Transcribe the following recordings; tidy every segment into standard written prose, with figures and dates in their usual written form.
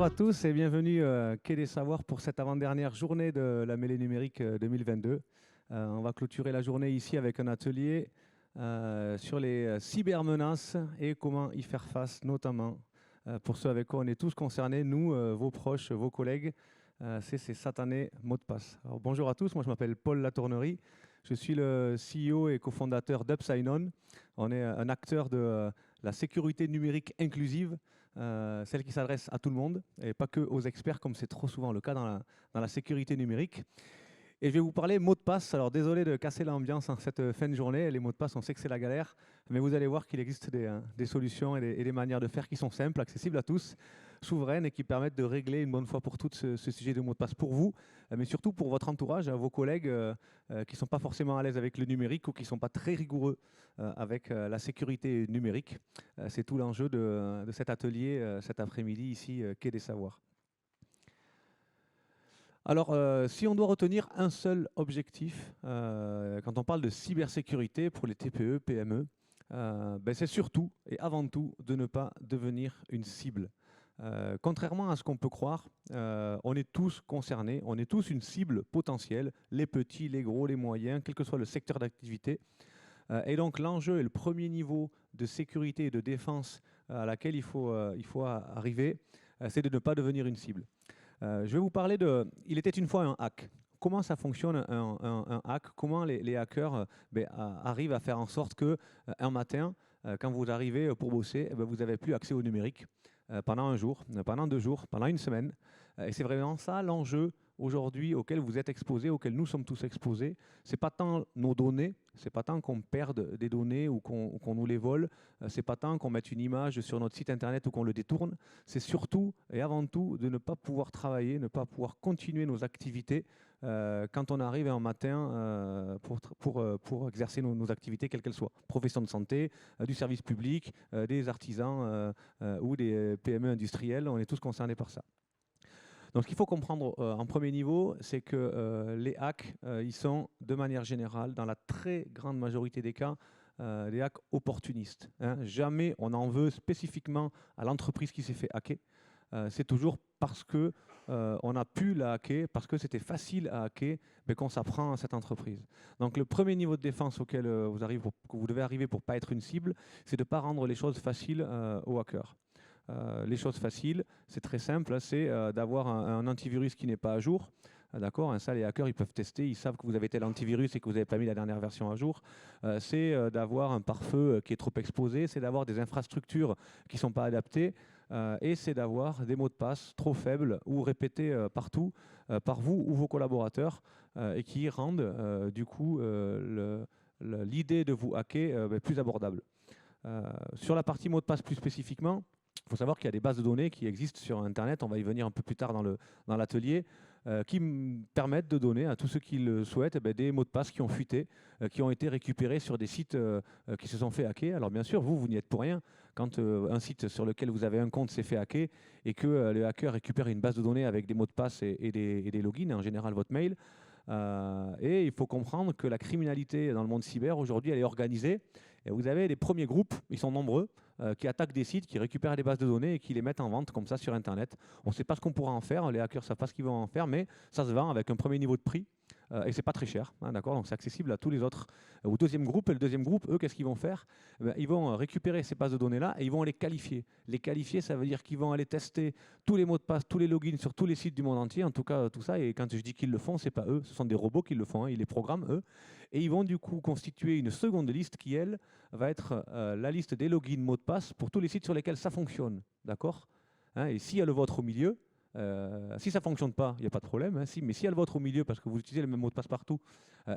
Bonjour à tous et bienvenue Quai des Savoirs pour cette avant-dernière journée de la mêlée numérique 2022. On va clôturer la journée ici avec un atelier sur les cybermenaces et comment y faire face, notamment pour ceux avec quoi on est tous concernés, nous, vos proches, vos collègues, c'est ces satanés mots de passe. Alors, bonjour à tous, moi je m'appelle Paul Latournerie, je suis le CEO et cofondateur d'UpSign-On. On est un acteur de la sécurité numérique inclusive, celle qui s'adresse à tout le monde et pas que aux experts comme c'est trop souvent le cas dans la sécurité numérique. Et je vais vous parler mots de passe. Alors désolé de casser l'ambiance en cette fin de journée. Les mots de passe, on sait que c'est la galère, mais vous allez voir qu'il existe des solutions et des manières de faire qui sont simples, accessibles à tous, souveraines et qui permettent de régler une bonne fois pour toutes ce sujet de mots de passe pour vous, mais surtout pour votre entourage, vos collègues qui ne sont pas forcément à l'aise avec le numérique ou qui ne sont pas très rigoureux avec la sécurité numérique. C'est tout l'enjeu de cet atelier cet après-midi ici, Quai des Savoirs. Alors, si on doit retenir un seul objectif, quand on parle de cybersécurité pour les TPE, PME, c'est surtout et avant tout de ne pas devenir une cible. Contrairement à ce qu'on peut croire, on est tous concernés, on est tous une cible potentielle, les petits, les gros, les moyens, quel que soit le secteur d'activité. Et donc l'enjeu et le premier niveau de sécurité et de défense à laquelle il faut arriver, c'est de ne pas devenir une cible. Je vais vous parler de « Il était une fois un hack ». Comment ça fonctionne un hack? Comment les hackers arrivent à faire en sorte qu'un matin, quand vous arrivez pour bosser, vous n'avez plus accès au numérique pendant un jour, pendant 2 jours, pendant une semaine. Et c'est vraiment ça l'enjeu aujourd'hui auquel vous êtes exposés, auquel nous sommes tous exposés. Ce n'est pas tant nos données, ce n'est pas tant qu'on perde des données ou qu'on nous les vole, ce n'est pas tant qu'on mette une image sur notre site internet ou qu'on le détourne, c'est surtout et avant tout de ne pas pouvoir travailler, ne pas pouvoir continuer nos activités quand on arrive un matin pour exercer nos activités, quelles qu'elles soient. Profession de santé, du service public, des artisans ou des PME industrielles, on est tous concernés par ça. Donc, ce qu'il faut comprendre en premier niveau, c'est que les hacks, ils sont de manière générale, dans la très grande majorité des cas, des hacks opportunistes. Jamais on en veut spécifiquement à l'entreprise qui s'est fait hacker. C'est toujours parce qu'on a pu la hacker, parce que c'était facile à hacker, mais qu'on s'apprend à cette entreprise. Donc le premier niveau de défense auquel vous devez arriver pour ne pas être une cible, c'est de ne pas rendre les choses faciles aux hackers. Les choses faciles, c'est très simple, c'est d'avoir un antivirus qui n'est pas à jour. D'accord, ça les hackers ils peuvent tester, ils savent que vous avez tel antivirus et que vous n'avez pas mis la dernière version à jour. C'est d'avoir un pare-feu qui est trop exposé, c'est d'avoir des infrastructures qui ne sont pas adaptées et c'est d'avoir des mots de passe trop faibles ou répétés partout par vous ou vos collaborateurs et qui rendent du coup l'idée de vous hacker plus abordable. Sur la partie mot de passe plus spécifiquement, il faut savoir qu'il y a des bases de données qui existent sur Internet, on va y venir un peu plus tard dans l'atelier, qui permettent de donner à tous ceux qui le souhaitent des mots de passe qui ont fuité, qui ont été récupérés sur des sites qui se sont fait hacker. Alors bien sûr, vous n'y êtes pour rien. Quand un site sur lequel vous avez un compte s'est fait hacker et que le hacker récupère une base de données avec des mots de passe et des logins, en général votre mail, et il faut comprendre que la criminalité dans le monde cyber, aujourd'hui, elle est organisée. Et vous avez les premiers groupes, ils sont nombreux, qui attaquent des sites, qui récupèrent des bases de données et qui les mettent en vente comme ça sur Internet. On ne sait pas ce qu'on pourra en faire, les hackers ne savent pas ce qu'ils vont en faire, mais ça se vend avec un premier niveau de prix et c'est pas très cher, d'accord, donc c'est accessible à tous les autres. Au deuxième groupe, et le deuxième groupe, eux, qu'est-ce qu'ils vont faire? Ils vont récupérer ces bases de données-là et ils vont les qualifier. Les qualifier, ça veut dire qu'ils vont aller tester tous les mots de passe, tous les logins sur tous les sites du monde entier, en tout cas tout ça, et quand je dis qu'ils le font, c'est pas eux, ce sont des robots qui le font, ils les programment, eux, et ils vont du coup constituer une seconde liste qui, elle, va être la liste des logins mots de passe pour tous les sites sur lesquels ça fonctionne, d'accord, et s'il y a le vôtre au milieu, si ça ne fonctionne pas, il n'y a pas de problème, mais s'il y a le vôtre au milieu parce que vous utilisez le même mot de passe partout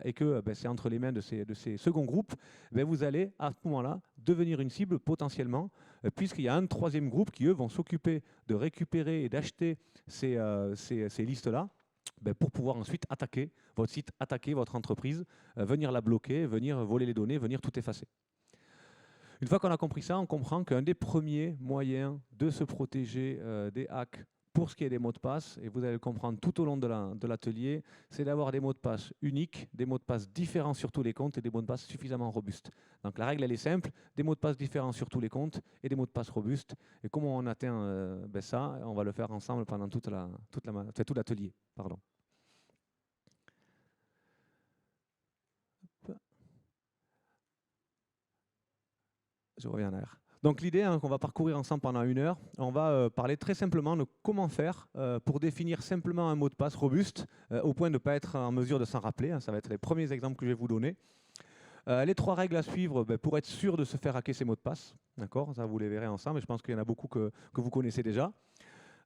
et que c'est entre les mains de ces seconds groupes, vous allez à ce moment-là devenir une cible potentiellement, puisqu'il y a un troisième groupe qui, eux, vont s'occuper de récupérer et d'acheter ces listes-là pour pouvoir ensuite attaquer votre site, attaquer votre entreprise, venir la bloquer, venir voler les données, venir tout effacer. Une fois qu'on a compris ça, on comprend qu'un des premiers moyens de se protéger des hacks pour ce qui est des mots de passe, et vous allez le comprendre tout au long de l'atelier, c'est d'avoir des mots de passe uniques, des mots de passe différents sur tous les comptes et des mots de passe suffisamment robustes. Donc la règle, elle est simple, des mots de passe différents sur tous les comptes et des mots de passe robustes. Et comment on atteint ça? On va le faire ensemble pendant tout l'atelier. Pardon. Je reviens en arrière. Donc l'idée qu'on va parcourir ensemble pendant 1 heure, on va parler très simplement de comment faire pour définir simplement un mot de passe robuste au point de ne pas être en mesure de s'en rappeler. Ça va être les premiers exemples que je vais vous donner. Les 3 règles à suivre pour être sûr de se faire hacker ces mots de passe. D'accord, ça vous les verrez ensemble, et je pense qu'il y en a beaucoup que vous connaissez déjà.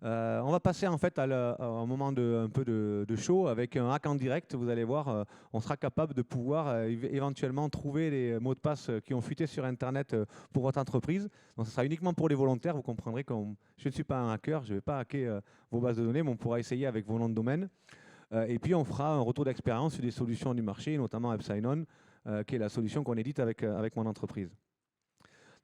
On va passer en fait à un moment un peu de show avec un hack en direct. Vous allez voir, on sera capable de pouvoir éventuellement trouver les mots de passe qui ont fuité sur Internet pour votre entreprise. Donc, ce sera uniquement pour les volontaires. Vous comprendrez que je ne suis pas un hacker, je ne vais pas hacker vos bases de données, mais on pourra essayer avec vos noms de domaine. Et puis, on fera un retour d'expérience sur des solutions du marché, notamment Epsilon, qui est la solution qu'on édite avec mon entreprise.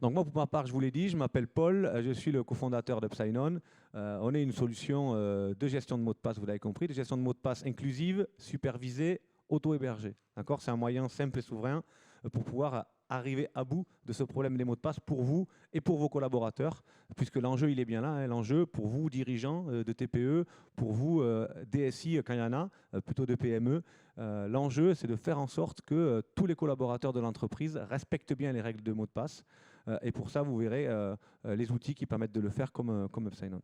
Donc moi, pour ma part, je vous l'ai dit, je m'appelle Paul, je suis le cofondateur d'Epsilon. On est une solution de gestion de mots de passe, vous l'avez compris, de gestion de mots de passe inclusive, supervisée, auto-hébergée. D'accord ? C'est un moyen simple et souverain pour pouvoir arriver à bout de ce problème des mots de passe pour vous et pour vos collaborateurs, puisque l'enjeu, il est bien là, hein, l'enjeu pour vous, dirigeants de TPE, pour vous, DSI, quand il y en a, plutôt de PME, l'enjeu, c'est de faire en sorte que tous les collaborateurs de l'entreprise respectent bien les règles de mots de passe. Et pour ça, vous verrez les outils qui permettent de le faire comme Epsilon.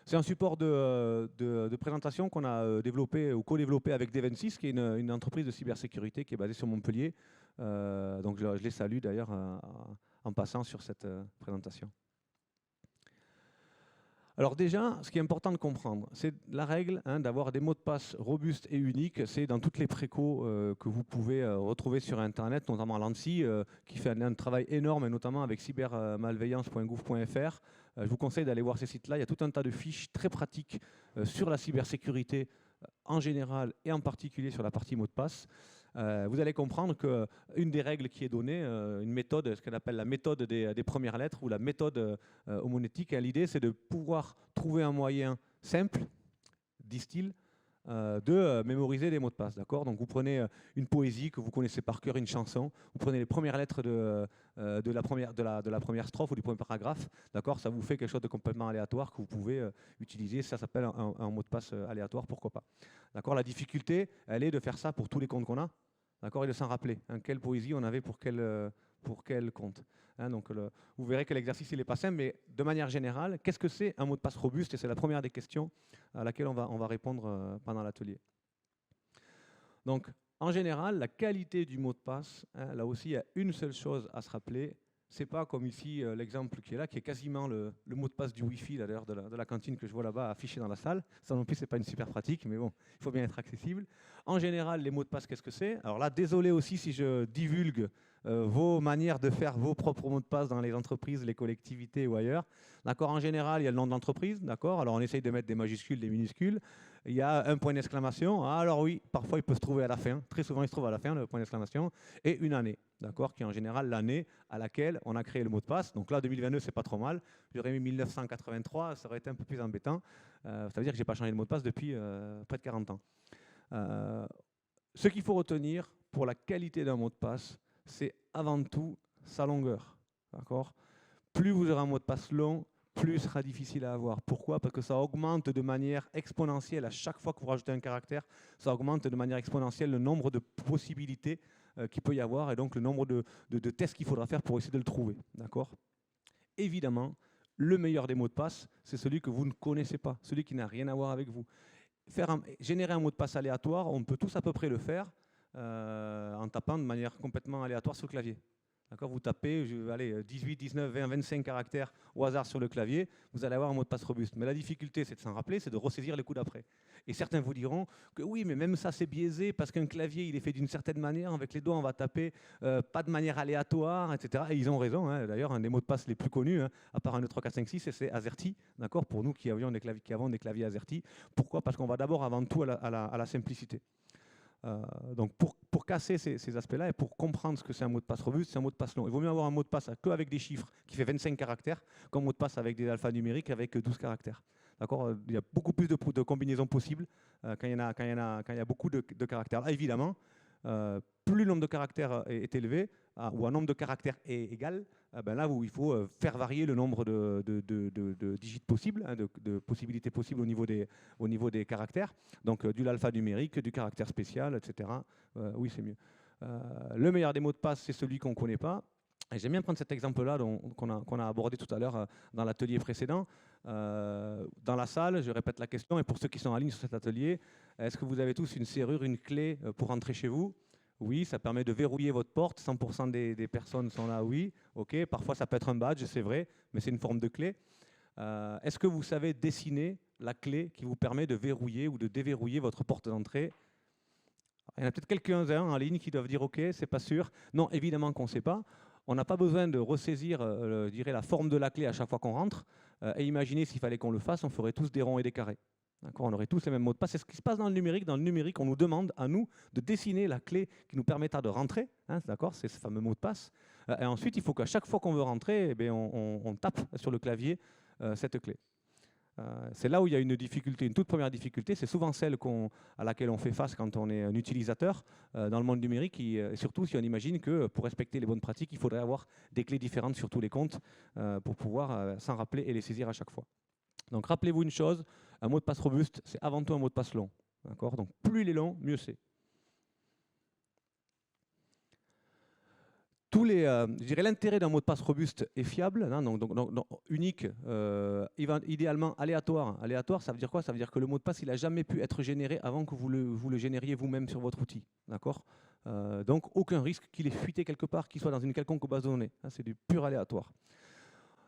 C'est un support de présentation qu'on a développé ou co-développé avec Devensys, qui est une entreprise de cybersécurité qui est basée sur Montpellier. Donc je les salue d'ailleurs en passant sur cette présentation. Alors déjà, ce qui est important de comprendre, c'est la règle d'avoir des mots de passe robustes et uniques. C'est dans toutes les précaux que vous pouvez retrouver sur Internet, notamment l'ANSSI, qui fait un travail énorme, et notamment avec cybermalveillance.gouv.fr. Je vous conseille d'aller voir ces sites-là. Il y a tout un tas de fiches très pratiques sur la cybersécurité en général et en particulier sur la partie mots de passe. Vous allez comprendre qu'une des règles qui est donnée, une méthode, ce qu'on appelle la méthode des premières lettres ou la méthode homonétique, l'idée c'est de pouvoir trouver un moyen simple, disent-ils, de mémoriser des mots de passe. D'accord ? Donc vous prenez une poésie que vous connaissez par cœur, une chanson, vous prenez les premières lettres de la première strophe ou du premier paragraphe, d'accord ? Ça vous fait quelque chose de complètement aléatoire que vous pouvez utiliser. Ça s'appelle un mot de passe aléatoire, pourquoi pas. D'accord ? La difficulté, elle est de faire ça pour tous les comptes qu'on a. D'accord, et de s'en rappeler. Quelle poésie on avait pour quel compte. Donc vous verrez que l'exercice n'est pas simple, mais de manière générale, qu'est-ce que c'est un mot de passe robuste? Et c'est la première des questions à laquelle on va répondre pendant l'atelier. Donc en général, la qualité du mot de passe, là aussi il y a une seule chose à se rappeler. C'est pas comme ici l'exemple qui est là, qui est quasiment le mot de passe du Wi-Fi d'ailleurs de la cantine que je vois là-bas affiché dans la salle. Ça non plus, c'est pas une super pratique, mais bon, il faut bien être accessible. En général, les mots de passe, qu'est-ce que c'est? Alors là, désolé aussi si je divulgue vos manières de faire vos propres mots de passe dans les entreprises, les collectivités ou ailleurs. D'accord, en général, il y a le nom de l'entreprise, d'accord. Alors on essaye de mettre des majuscules, des minuscules. Il y a un point d'exclamation. Alors oui, parfois il peut se trouver à la fin. Très souvent, il se trouve à la fin, le point d'exclamation. Et une année, d'accord, qui est en général l'année à laquelle on a créé le mot de passe. Donc là, 2022, c'est pas trop mal. J'aurais mis 1983, ça aurait été un peu plus embêtant. Ça veut dire que je n'ai pas changé de mot de passe depuis près de 40 ans. Ce qu'il faut retenir pour la qualité d'un mot de passe, c'est avant tout sa longueur. D'accord ? Plus vous aurez un mot de passe long, plus ce sera difficile à avoir. Pourquoi ? Parce que ça augmente de manière exponentielle à chaque fois que vous rajoutez un caractère. Ça augmente de manière exponentielle le nombre de possibilités qu'il peut y avoir et donc le nombre de tests qu'il faudra faire pour essayer de le trouver. D'accord ? Évidemment, le meilleur des mots de passe, c'est celui que vous ne connaissez pas, celui qui n'a rien à voir avec vous. Générer un mot de passe aléatoire, on peut tous à peu près le faire en tapant de manière complètement aléatoire sur le clavier. D'accord, vous tapez 18, 19, 20, 25 caractères au hasard sur le clavier, vous allez avoir un mot de passe robuste. Mais la difficulté, c'est de s'en rappeler, c'est de ressaisir les coups d'après. Et certains vous diront que oui, mais même ça, c'est biaisé parce qu'un clavier, il est fait d'une certaine manière. Avec les doigts, on va taper pas de manière aléatoire, etc. Et ils ont raison. D'ailleurs, un des mots de passe les plus connus, à part 1, 2, 3, 4, 5, 6, c'est AZERTY. D'accord, pour nous qui avons des claviers AZERTY. Pourquoi ? Parce qu'on va d'abord, avant tout, à la simplicité. Donc pour casser ces aspects-là et pour comprendre ce que c'est un mot de passe robuste, c'est un mot de passe long. Il vaut mieux avoir un mot de passe qu'avec des chiffres qui fait 25 caractères qu'un mot de passe avec des alphanumériques avec 12 caractères. D'accord, il y a beaucoup plus de combinaisons possibles quand il y a beaucoup de caractères. Là, évidemment, plus le nombre de caractères est élevé, ou un nombre de caractères est égal, ben là où il faut faire varier le nombre de digits possibles, hein, de possibilités possibles au niveau des caractères. Donc du l'alphanumérique, du caractère spécial, etc. Oui, c'est mieux. Le meilleur des mots de passe, c'est celui qu'on ne connaît pas. Et j'aime bien prendre cet exemple-là qu'on a abordé tout à l'heure dans l'atelier précédent. Dans la salle, je répète la question, et pour ceux qui sont en ligne sur cet atelier, est-ce que vous avez tous une serrure, une clé pour rentrer chez vous? Oui, ça permet de verrouiller votre porte. 100% des personnes sont là, oui. OK, parfois ça peut être un badge, c'est vrai, mais c'est une forme de clé. Est-ce que vous savez dessiner la clé qui vous permet de verrouiller ou de déverrouiller votre porte d'entrée? Il y en a peut-être quelques-uns en ligne qui doivent dire OK, c'est pas sûr. Non, évidemment qu'on ne sait pas. On n'a pas besoin de ressaisir je dirais, la forme de la clé à chaque fois qu'on rentre. Et imaginez s'il fallait qu'on le fasse, on ferait tous des ronds et des carrés. On aurait tous les mêmes mots de passe. C'est ce qui se passe dans le numérique. Dans le numérique, on nous demande à nous de dessiner la clé qui nous permettra de rentrer. Hein, d'accord, c'est ce fameux mot de passe. Et ensuite, il faut qu'à chaque fois qu'on veut rentrer, eh bien, on tape sur le clavier cette clé. C'est là où il y a une difficulté, une toute première difficulté, c'est souvent celle à laquelle on fait face quand on est un utilisateur dans le monde numérique, et surtout si on imagine que pour respecter les bonnes pratiques, il faudrait avoir des clés différentes sur tous les comptes pour pouvoir s'en rappeler et les saisir à chaque fois. Donc rappelez-vous une chose, un mot de passe robuste, c'est avant tout un mot de passe long. Donc plus il est long, mieux c'est. Je dirais l'intérêt d'un mot de passe robuste et fiable, hein, donc unique, idéalement aléatoire. Aléatoire, ça veut dire quoi? Ça veut dire que le mot de passe, il n'a jamais pu être généré avant que vous le génériez vous-même sur votre outil. D'accord, donc aucun risque qu'il ait fuité quelque part, qu'il soit dans une quelconque base de données. Hein, c'est du pur aléatoire.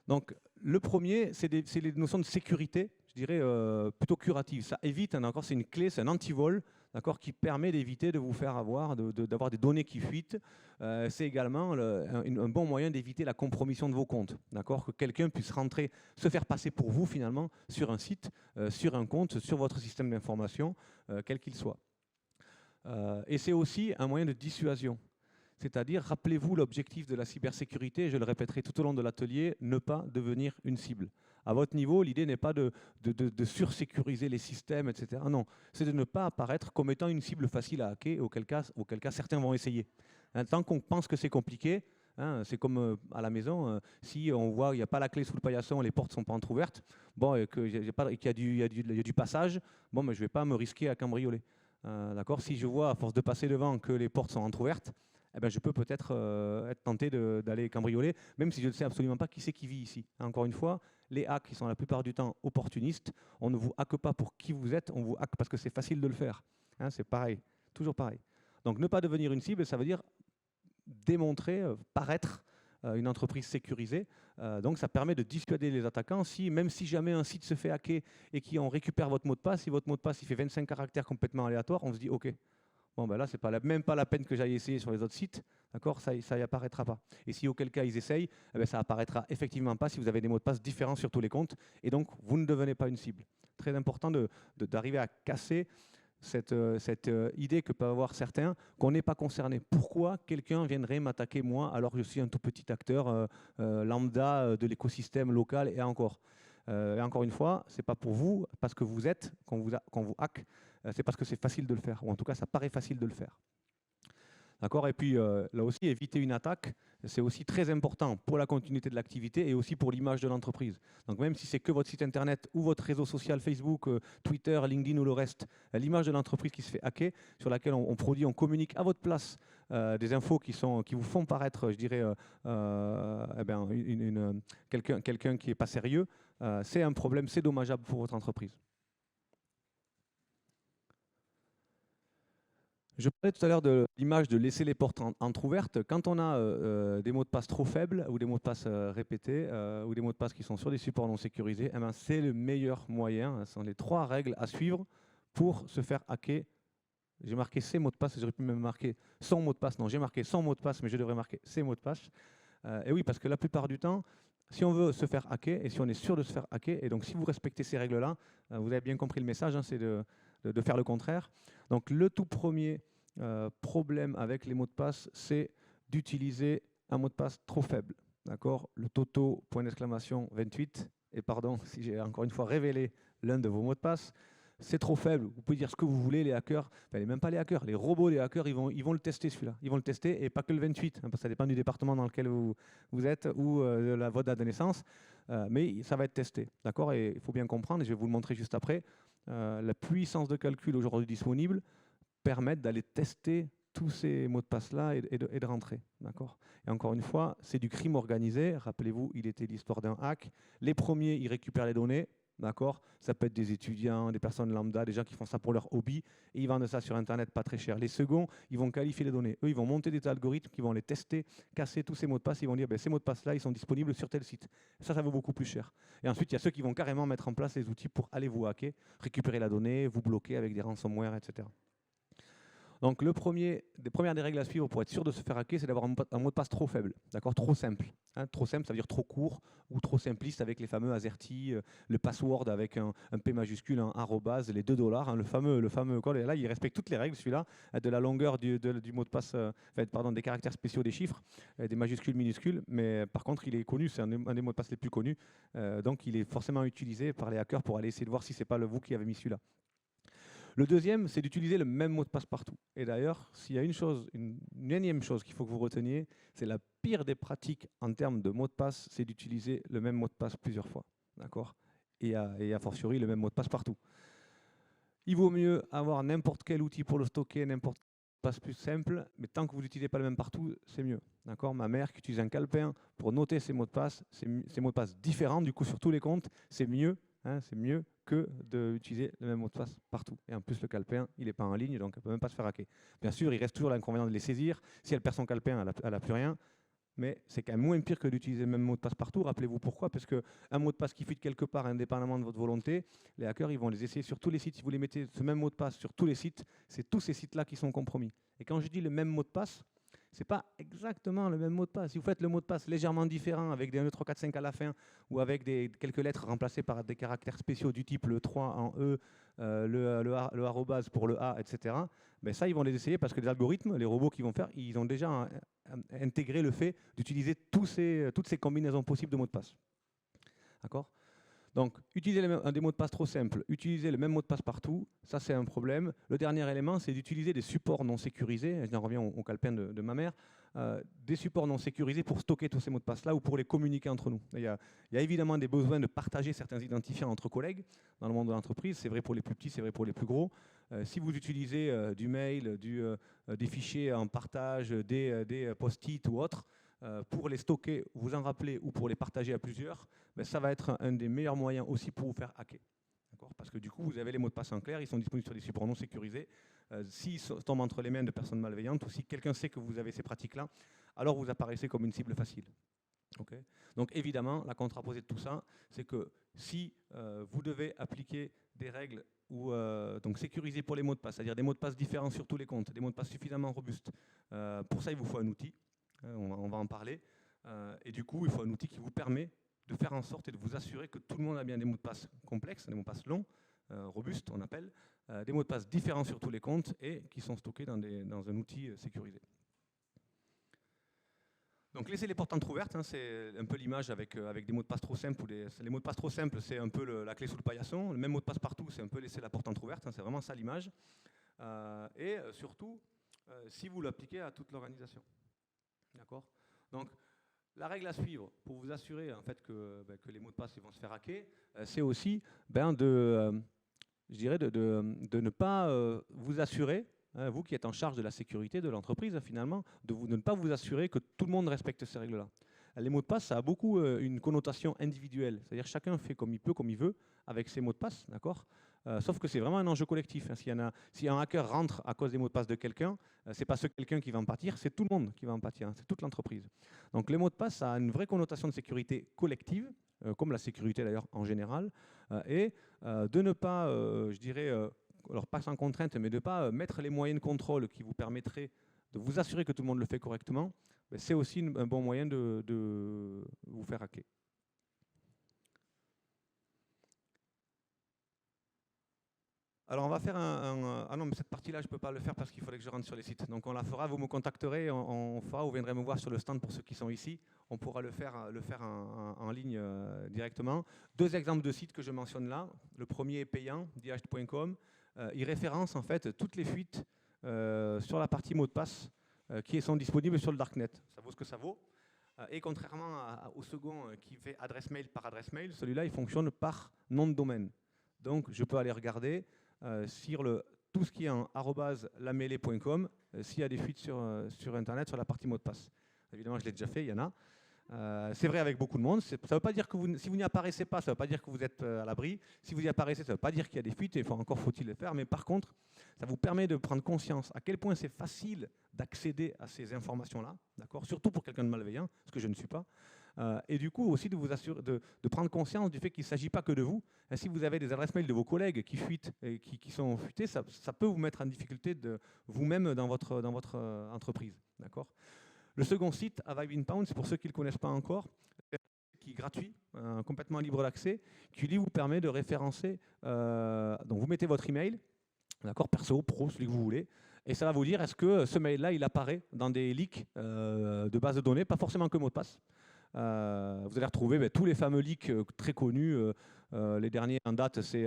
Donc le premier, c'est les notions de sécurité, je dirais plutôt curatives. Ça évite, hein, c'est une clé, c'est un antivol, qui permet d'éviter de vous faire avoir, d'avoir des données qui fuitent. C'est également un bon moyen d'éviter la compromission de vos comptes. Que quelqu'un puisse rentrer, se faire passer pour vous finalement sur un site, sur un compte, sur votre système d'information, quel qu'il soit. Et c'est aussi un moyen de dissuasion. C'est-à-dire, rappelez-vous l'objectif de la cybersécurité, je le répéterai tout au long de l'atelier, ne pas devenir une cible. À votre niveau, l'idée n'est pas de sursécuriser les systèmes, etc. Non, c'est de ne pas apparaître comme étant une cible facile à hacker, auquel cas certains vont essayer. Tant qu'on pense que c'est compliqué, hein, c'est comme à la maison, si on voit qu'il n'y a pas la clé sous le paillasson, les portes ne sont pas entrouvertes, bon, et qu'il y a du passage, bon, mais je ne vais pas me risquer à cambrioler. Si je vois, à force de passer devant, que les portes sont entrouvertes, eh ben, je peux peut-être être tenté d'aller cambrioler, même si je ne sais absolument pas qui c'est qui vit ici. Encore une fois, les hacks qui sont la plupart du temps opportunistes, on ne vous hacke pas pour qui vous êtes, on vous hacke parce que c'est facile de le faire. Hein, c'est pareil, toujours pareil. Donc ne pas devenir une cible, ça veut dire démontrer, paraître une entreprise sécurisée. Donc ça permet de dissuader les attaquants. Même si jamais un site se fait hacker et qu'on récupère votre mot de passe, si votre mot de passe il fait 25 caractères complètement aléatoires, on se dit OK. Bon, ben là, ce n'est même pas la peine que j'aille essayer sur les autres sites, ça n'y apparaîtra pas. Et si auquel cas ils essayent, eh bien, ça apparaîtra effectivement pas si vous avez des mots de passe différents sur tous les comptes, et donc vous ne devenez pas une cible. Très important d'arriver à casser cette idée que peuvent avoir certains qu'on n'est pas concerné. Pourquoi quelqu'un viendrait m'attaquer moi alors que je suis un tout petit acteur lambda de l'écosystème local et encore une fois, ce n'est pas pour vous, parce que vous êtes, qu'on vous hack, c'est parce que c'est facile de le faire, ou en tout cas ça paraît facile de le faire. Et puis là aussi, éviter une attaque, c'est aussi très important pour la continuité de l'activité et aussi pour l'image de l'entreprise. Donc même si c'est que votre site internet ou votre réseau social Facebook, Twitter, LinkedIn ou le reste, l'image de l'entreprise qui se fait hacker, sur laquelle on communique à votre place des infos qui vous font paraître, je dirais, quelqu'un qui n'est pas sérieux, c'est un problème, c'est dommageable pour votre entreprise. Je parlais tout à l'heure de l'image de laisser les portes entrouvertes. Quand on a des mots de passe trop faibles ou des mots de passe répétés ou des mots de passe qui sont sur des supports non sécurisés, eh ben, c'est le meilleur moyen. Ce sont les 3 règles à suivre pour se faire hacker. J'ai marqué ses mots de passe, j'aurais pu même marquer son mot de passe. Non, j'ai marqué son mot de passe, mais je devrais marquer ses mots de passe. Et oui, parce que la plupart du temps, si on veut se faire hacker et si on est sûr de se faire hacker, et donc si vous respectez ces règles-là, vous avez bien compris le message, hein, c'est de faire le contraire. Donc le tout premier problème avec les mots de passe, c'est d'utiliser un mot de passe trop faible. Le Toto, point d'exclamation 28, et pardon si j'ai encore une fois révélé l'un de vos mots de passe. C'est trop faible, vous pouvez dire ce que vous voulez, les hackers, enfin même pas les hackers, les robots des hackers, ils vont le tester celui-là. Ils vont le tester et pas que le 28, parce que ça dépend du département dans lequel vous êtes ou de votre date de naissance, mais ça va être testé, d'accord. Et il faut bien comprendre, et je vais vous le montrer juste après, la puissance de calcul aujourd'hui disponible permet d'aller tester tous ces mots de passe-là et de rentrer, d'accord. Et encore une fois, c'est du crime organisé, rappelez-vous, il était l'histoire d'un hack. Les premiers, ils récupèrent les données, d'accord. Ça peut être des étudiants, des personnes lambda, des gens qui font ça pour leur hobby, et ils vendent ça sur Internet pas très cher. Les seconds, ils vont qualifier les données. Eux, ils vont monter des algorithmes qui vont les tester, casser tous ces mots de passe, ils vont dire, ben, ces mots de passe-là, ils sont disponibles sur tel site. Ça vaut beaucoup plus cher. Et ensuite, il y a ceux qui vont carrément mettre en place les outils pour aller vous hacker, récupérer la donnée, vous bloquer avec des ransomware, etc. Donc, premières des règles à suivre pour être sûr de se faire hacker, c'est d'avoir un mot de passe trop faible, d'accord, trop simple. Hein, trop simple, ça veut dire trop court ou trop simpliste avec les fameux AZERTY, le password avec un P majuscule, un arrobase, les $2, hein, le fameux code. Et là, il respecte toutes les règles, celui-là, de la longueur du mot de passe, des caractères spéciaux des chiffres, des majuscules, minuscules. Mais par contre, il est connu, c'est un des mots de passe les plus connus. Donc, il est forcément utilisé par les hackers pour aller essayer de voir si ce n'est pas vous qui avez mis celui-là. Le deuxième, c'est d'utiliser le même mot de passe partout. Et d'ailleurs, s'il y a une énième chose qu'il faut que vous reteniez, c'est la pire des pratiques en termes de mot de passe, c'est d'utiliser le même mot de passe plusieurs fois. D'accord ? Et a fortiori, le même mot de passe partout. Il vaut mieux avoir n'importe quel outil pour le stocker, n'importe quel mot de passe plus simple, mais tant que vous n'utilisez pas le même partout, c'est mieux. D'accord ? Ma mère qui utilise un calepin pour noter ses mots de passe, ses mots de passe différents, du coup, sur tous les comptes, c'est mieux. Hein, c'est mieux que d'utiliser le même mot de passe partout. Et en plus, le calepin, il n'est pas en ligne, donc elle ne peut même pas se faire hacker. Bien sûr, il reste toujours l'inconvénient de les saisir. Si elle perd son calepin, elle n'a plus rien. Mais c'est quand même moins pire que d'utiliser le même mot de passe partout. Rappelez-vous pourquoi. Parce qu'un mot de passe qui fuite quelque part, indépendamment de votre volonté, les hackers, ils vont les essayer sur tous les sites. Si vous les mettez ce même mot de passe sur tous les sites, c'est tous ces sites-là qui sont compromis. Et quand je dis le même mot de passe, ce n'est pas exactement le même mot de passe. Si vous faites le mot de passe légèrement différent, avec des 1, 2, 3, 4, 5 à la fin, ou avec quelques lettres remplacées par des caractères spéciaux du type le 3 en E, le arrobase pour le A, etc., ben ça, ils vont les essayer parce que les algorithmes, les robots qui vont faire, ils ont déjà intégré le fait d'utiliser toutes ces combinaisons possibles de mots de passe. D'accord ? Donc, utiliser des mots de passe trop simples, utiliser le même mot de passe partout, ça c'est un problème. Le dernier élément, c'est d'utiliser des supports non sécurisés, j'en reviens au calepin de ma mère, des supports non sécurisés pour stocker tous ces mots de passe-là ou pour les communiquer entre nous. Il y a évidemment des besoins de partager certains identifiants entre collègues dans le monde de l'entreprise, c'est vrai pour les plus petits, c'est vrai pour les plus gros. Si vous utilisez du mail, des fichiers en partage, des post-it ou autres, pour les stocker, vous en rappeler ou pour les partager à plusieurs, ben ça va être un des meilleurs moyens aussi pour vous faire hacker. Parce que du coup, vous avez les mots de passe en clair, ils sont disponibles sur des supports non sécurisés. S'ils tombent entre les mains de personnes malveillantes ou si quelqu'un sait que vous avez ces pratiques-là, alors vous apparaissez comme une cible facile. Okay. Donc évidemment, la contraposée de tout ça, c'est que si vous devez appliquer des règles ou donc sécuriser pour les mots de passe, c'est-à-dire des mots de passe différents sur tous les comptes, des mots de passe suffisamment robustes, pour ça il vous faut un outil, on va en parler, et du coup il faut un outil qui vous permet de faire en sorte et de vous assurer que tout le monde a bien des mots de passe complexes, des mots de passe longs, robustes on appelle, des mots de passe différents sur tous les comptes et qui sont stockés dans un outil sécurisé. Donc laisser les portes entrouvertes, hein, c'est un peu l'image avec des mots de passe trop simples. Les mots de passe trop simples, c'est un peu la clé sous le paillasson. Le même mot de passe partout, c'est un peu laisser la porte entrouverte. Hein, c'est vraiment ça l'image. Et surtout, si vous l'appliquez à toute l'organisation. D'accord ? Donc la règle à suivre pour vous assurer en fait, que les mots de passe ils vont se faire hacker, c'est aussi de ne pas vous assurer, vous qui êtes en charge de la sécurité de l'entreprise, finalement, de ne pas vous assurer que tout le monde respecte ces règles-là. Les mots de passe, ça a beaucoup une connotation individuelle, c'est-à-dire chacun fait comme il peut, comme il veut, avec ses mots de passe, d'accord ? Sauf que c'est vraiment un enjeu collectif. Hein. Si un hacker rentre à cause des mots de passe de quelqu'un, ce n'est pas ce quelqu'un qui va en pâtir, c'est tout le monde qui va en pâtir, hein, c'est toute l'entreprise. Donc les mots de passe, ça a une vraie connotation de sécurité collective, comme la sécurité d'ailleurs en général, et de ne pas, alors pas sans contrainte, mais de ne pas mettre les moyens de contrôle qui vous permettraient de vous assurer que tout le monde le fait correctement, c'est aussi un bon moyen de vous faire hacker. Alors on va faire ah non, mais cette partie-là, je ne peux pas le faire parce qu'il faudrait que je rentre sur les sites. Donc on la fera, vous me contacterez, on fera, vous viendrez me voir sur le stand pour ceux qui sont ici. On pourra le faire en ligne directement. Deux exemples de sites que je mentionne là. Le premier est payant, dihash.com. Il référence en fait toutes les fuites sur la partie mot de passe qui sont disponibles sur le darknet. Ça vaut ce que ça vaut. Et contrairement au second qui fait adresse mail par adresse mail, celui-là il fonctionne par nom de domaine. Donc je peux aller regarder sur tout ce qui est en @lamele.com, s'il y a des fuites sur Internet sur la partie mot de passe. Évidemment, je l'ai déjà fait, il y en a. C'est vrai avec beaucoup de monde. Ça ne veut pas dire que si vous n'y apparaissez pas, ça ne veut pas dire que vous êtes à l'abri. Si vous y apparaissez, ça ne veut pas dire qu'il y a des fuites, et encore faut-il le faire. Mais par contre, ça vous permet de prendre conscience à quel point c'est facile d'accéder à ces informations-là, d'accord, surtout pour quelqu'un de malveillant, ce que je ne suis pas. Et du coup aussi de vous assurer, de prendre conscience du fait qu'il ne s'agit pas que de vous. Et si vous avez des adresses mail de vos collègues qui fuitent et qui sont fuitées, ça peut vous mettre en difficulté vous-même dans votre entreprise. D'accord. Le second site, AviveInbound, c'est pour ceux qui ne le connaissent pas encore, qui est gratuit, complètement libre d'accès, qui lui vous permet de référencer. Donc vous mettez votre email, d'accord, perso, pro, celui que vous voulez, et ça va vous dire est-ce que ce mail-là, il apparaît dans des leaks de bases de données, pas forcément que mot de passe. Vous allez retrouver tous les fameux leaks très connus. Les derniers en date, c'est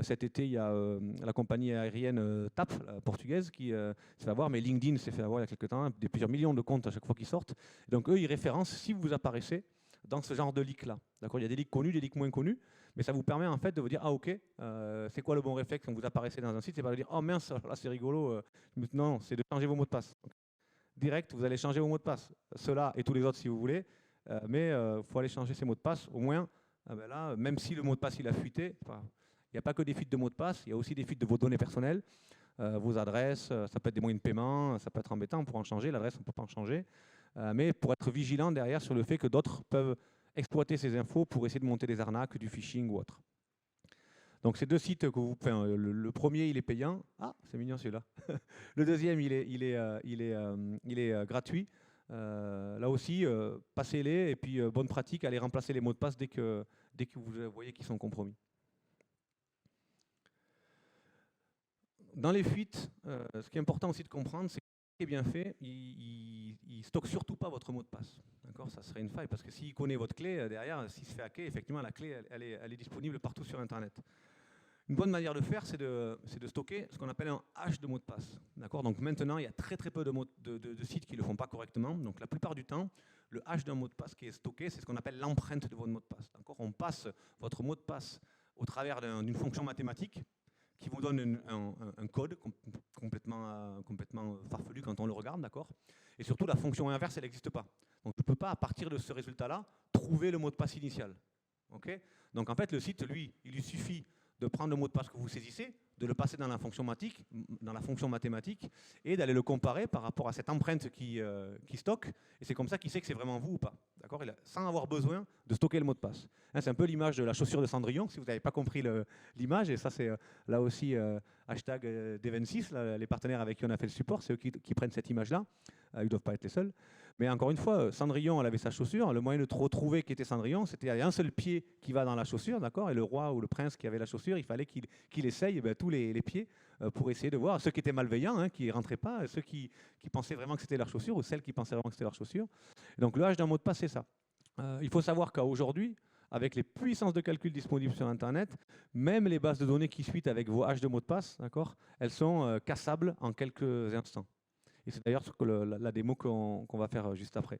cet été, il y a la compagnie aérienne TAP, la portugaise, qui s'est fait avoir, mais LinkedIn s'est fait avoir il y a quelques temps, plusieurs millions de comptes à chaque fois qu'ils sortent. Et donc eux, ils référencent si vous apparaissez dans ce genre de leak-là. D'accord, il y a des leaks connus, des leaks moins connus, mais ça vous permet en fait de vous dire ah ok, c'est quoi le bon réflexe quand vous apparaissez dans un site, c'est pas de dire oh mince, là c'est rigolo. Non, c'est de changer vos mots de passe. Donc, direct, vous allez changer vos mots de passe. Ceux-là et tous les autres si vous voulez. Mais il faut aller changer ses mots de passe, au moins, ben là, même si le mot de passe il a fuité, il n'y a pas que des fuites de mots de passe, il y a aussi des fuites de vos données personnelles, vos adresses, ça peut être des moyens de paiement, ça peut être embêtant, on pourra en changer, l'adresse on ne peut pas en changer, mais pour être vigilant derrière sur le fait que d'autres peuvent exploiter ces infos pour essayer de monter des arnaques, du phishing ou autre. Donc ces deux sites que vous, enfin, le premier il est payant, ah c'est mignon celui-là. Le deuxième il est gratuit. Là aussi, passez-les et puis bonne pratique, allez remplacer les mots de passe dès que vous voyez qu'ils sont compromis. Dans les fuites, ce qui est important aussi de comprendre, c'est que ce qui est bien fait, il ne stocke surtout pas votre mot de passe. D'accord, ça serait une faille parce que s'il connaît votre clé derrière, s'il se fait hacker, effectivement la clé elle est disponible partout sur Internet. Une bonne manière de faire, c'est de stocker ce qu'on appelle un hash de mot de passe. Donc maintenant, il y a très peu de sites qui ne le font pas correctement. Donc la plupart du temps, le hash d'un mot de passe qui est stocké, c'est ce qu'on appelle l'empreinte de votre mot de passe. On passe votre mot de passe au travers d'une fonction mathématique qui vous donne un code complètement farfelu quand on le regarde. Et surtout, la fonction inverse, elle n'existe pas. Donc je ne peux pas, à partir de ce résultat-là, trouver le mot de passe initial. Donc en fait, le site, lui, il lui suffit de prendre le mot de passe que vous saisissez, de le passer dans la fonction mathématique et d'aller le comparer par rapport à cette empreinte qui stocke. Et c'est comme ça qu'il sait que c'est vraiment vous ou pas. Sans avoir besoin de stocker le mot de passe. C'est un peu l'image de la chaussure de Cendrillon, si vous n'avez pas compris l'image. Et ça, c'est là aussi hashtag D26, les partenaires avec qui on a fait le support, c'est eux qui prennent cette image-là. Ils ne doivent pas être les seuls. Mais encore une fois, Cendrillon, elle avait sa chaussure. Le moyen de retrouver qui était Cendrillon, c'était qu'il y a un seul pied qui va dans la chaussure, et le roi ou le prince qui avait la chaussure, il fallait qu'il essaye tous les pieds pour essayer de voir ceux qui étaient malveillants, qui ne rentraient pas, ceux qui pensaient vraiment que c'était leur chaussure, ou celles qui pensaient vraiment que c'était leur chaussure. Et donc le hash d'un mot de passe, c'est ça. Il faut savoir qu'aujourd'hui, avec les puissances de calcul disponibles sur Internet, même les bases de données qui suivent avec vos hashes de mots de passe, elles sont cassables en quelques instants. Et c'est d'ailleurs la démo qu'on va faire juste après.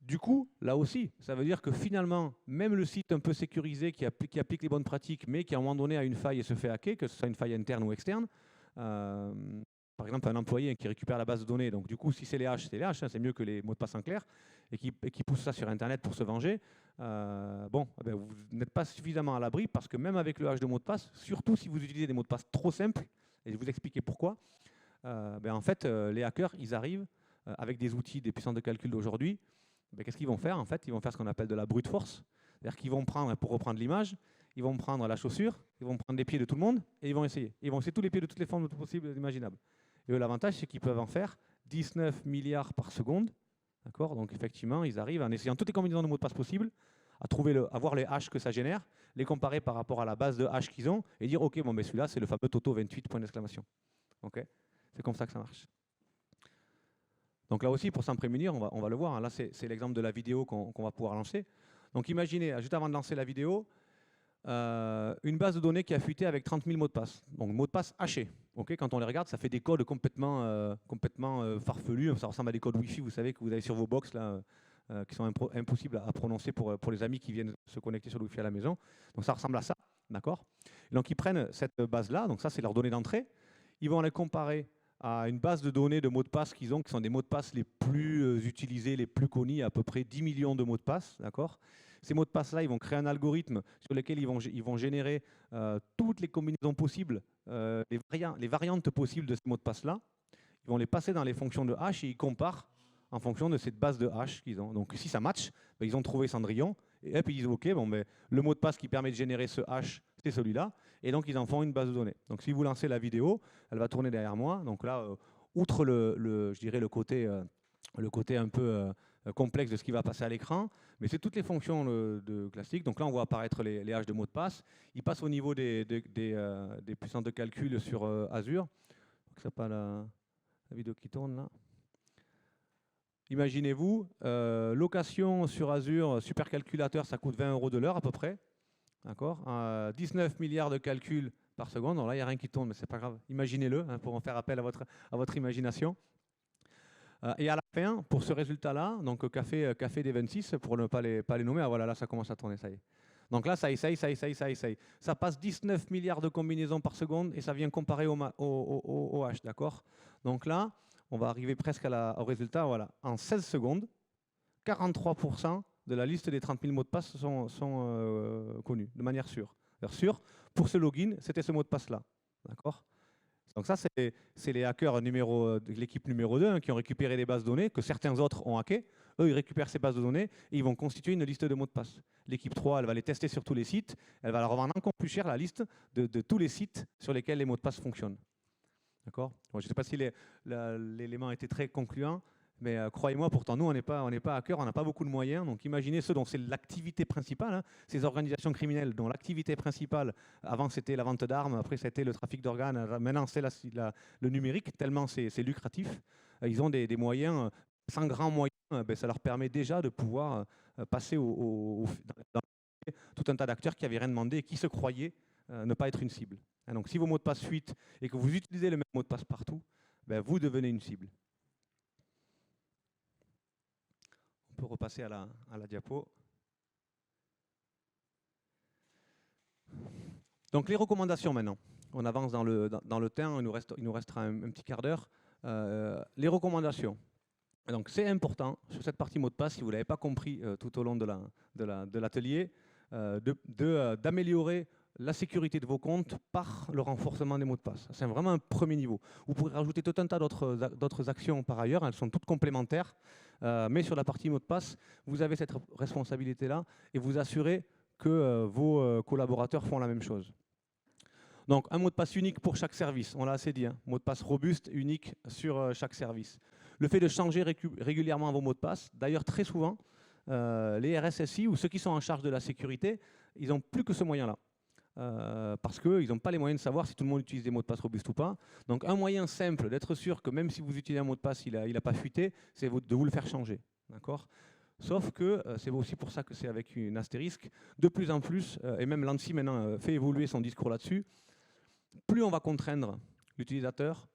Du coup, là aussi, ça veut dire que finalement, même le site un peu sécurisé qui applique les bonnes pratiques, mais qui à un moment donné a une faille et se fait hacker, que ce soit une faille interne ou externe, par exemple un employé qui récupère la base de données, donc du coup si c'est les hash, c'est mieux que les mots de passe en clair, et qui pousse ça sur Internet pour se venger, vous n'êtes pas suffisamment à l'abri parce que même avec le hash de mot de passe, surtout si vous utilisez des mots de passe trop simples, et je vais vous expliquer pourquoi, en fait, les hackers, ils arrivent avec des outils, des puissances de calcul d'aujourd'hui. Qu'est-ce qu'ils vont faire? En fait, ils vont faire ce qu'on appelle de la brute force. C'est-à-dire qu'ils vont prendre, pour reprendre l'image, ils vont prendre la chaussure, ils vont prendre les pieds de tout le monde et ils vont essayer. Ils vont essayer tous les pieds de toutes les formes possibles et imaginables. Et l'avantage, c'est qu'ils peuvent en faire 19 milliards par seconde. Donc effectivement, ils arrivent en essayant toutes les combinaisons de mots de passe possibles à voir les hashes que ça génère, les comparer par rapport à la base de hashes qu'ils ont et dire ok, bon, ben celui-là, c'est le fameux Toto 28 point d'exclamation. Ok, c'est comme ça que ça marche. Donc là aussi, pour s'en prémunir, on va le voir. Hein. Là, c'est l'exemple de la vidéo qu'on va pouvoir lancer. Donc imaginez, juste avant de lancer la vidéo, une base de données qui a fuité avec 30 000 mots de passe. Donc mots de passe hachés. Okay, quand on les regarde, ça fait des codes complètement farfelus. Ça ressemble à des codes Wi-Fi, vous savez, que vous avez sur vos box, là, qui sont impossibles à prononcer pour les amis qui viennent se connecter sur le Wi-Fi à la maison. Donc ça ressemble à ça, d'accord. Donc ils prennent cette base-là, donc ça c'est leurs données d'entrée. Ils vont les comparer à une base de données de mots de passe qu'ils ont, qui sont des mots de passe les plus utilisés, les plus connus, à peu près 10 millions de mots de passe, d'accord. Ces mots de passe-là, ils vont créer un algorithme sur lequel ils vont générer toutes les combinaisons possibles, les variantes possibles de ces mots de passe-là. Ils vont les passer dans les fonctions de hash et ils comparent en fonction de cette base de hash qu'ils ont. Donc si ça match, ben, ils ont trouvé Cendrillon, et puis ils disent ok, bon, ben, le mot de passe qui permet de générer ce hash, c'est celui-là, et donc ils en font une base de données. Donc si vous lancez la vidéo, elle va tourner derrière moi. Donc là, outre je dirais le côté un peu complexe de ce qui va passer à l'écran, mais c'est toutes les fonctions classiques. Donc là, on voit apparaître les hashes de mots de passe. Ils passent au niveau des puissances de calcul sur Azure. C'est pas la vidéo qui tourne là. Imaginez-vous, location sur Azure, supercalculateur, ça coûte 20 € de l'heure à peu près. D'accord, 19 milliards de calculs par seconde. Donc là, il n'y a rien qui tourne, mais c'est pas grave. Imaginez-le, hein, pour en faire appel à votre imagination. Et à la fin, pour ce résultat-là, donc café des 26, pour ne pas les nommer, ah voilà, là, ça commence à tourner, ça y est. Donc là, ça essaye. Ça passe 19 milliards de combinaisons par seconde et ça vient comparer au hash, d'accord. Donc là, on va arriver presque au résultat, voilà. En 16 secondes, 43% de la liste des 30 000 mots de passe sont connus, de manière sûre. Pour ce login, c'était ce mot de passe-là, d'accord. Donc ça, c'est les hackers de l'équipe numéro 2 hein, qui ont récupéré des bases de données que certains autres ont hackées. Eux, ils récupèrent ces bases de données et ils vont constituer une liste de mots de passe. L'équipe 3, elle va les tester sur tous les sites. Elle va leur revendre encore plus cher la liste de tous les sites sur lesquels les mots de passe fonctionnent. D'accord. Bon, je ne sais pas si l'élément était très concluant, mais croyez-moi, pourtant, nous, on n'est pas hackers, on n'a pas beaucoup de moyens. Donc imaginez ceux dont c'est l'activité principale, hein, ces organisations criminelles dont l'activité principale, avant c'était la vente d'armes, après c'était le trafic d'organes, maintenant c'est le numérique, tellement c'est lucratif. Ils ont des moyens, sans grands moyens, ben, ça leur permet déjà de pouvoir passer dans tout un tas d'acteurs qui n'avaient rien demandé et qui se croyaient ne pas être une cible. Hein, donc si vos mots de passe fuitent et que vous utilisez le même mot de passe partout, ben, vous devenez une cible. On peut repasser à la diapo. Donc les recommandations maintenant. On avance dans le temps, il nous restera un petit quart d'heure. Les recommandations. Donc c'est important sur cette partie mot de passe, si vous ne l'avez pas compris tout au long de l'atelier, d'améliorer la sécurité de vos comptes par le renforcement des mots de passe. C'est vraiment un premier niveau. Vous pourrez rajouter tout un tas d'autres actions par ailleurs, elles sont toutes complémentaires, mais sur la partie mot de passe, vous avez cette responsabilité-là et vous assurez que vos collaborateurs font la même chose. Donc un mot de passe unique pour chaque service, on l'a assez dit, hein, mot de passe robuste, unique sur chaque service. Le fait de changer régulièrement vos mots de passe, d'ailleurs très souvent, les RSSI ou ceux qui sont en charge de la sécurité, ils n'ont plus que ce moyen-là. Parce qu'ils n'ont pas les moyens de savoir si tout le monde utilise des mots de passe robustes ou pas. Donc un moyen simple d'être sûr que même si vous utilisez un mot de passe, il n'a pas fuité, c'est de vous le faire changer. D'accord ? Sauf que c'est aussi pour ça que c'est avec une astérisque, de plus en plus, et même l'ANSSI maintenant fait évoluer son discours là-dessus, plus on va contraindre l'utilisateur,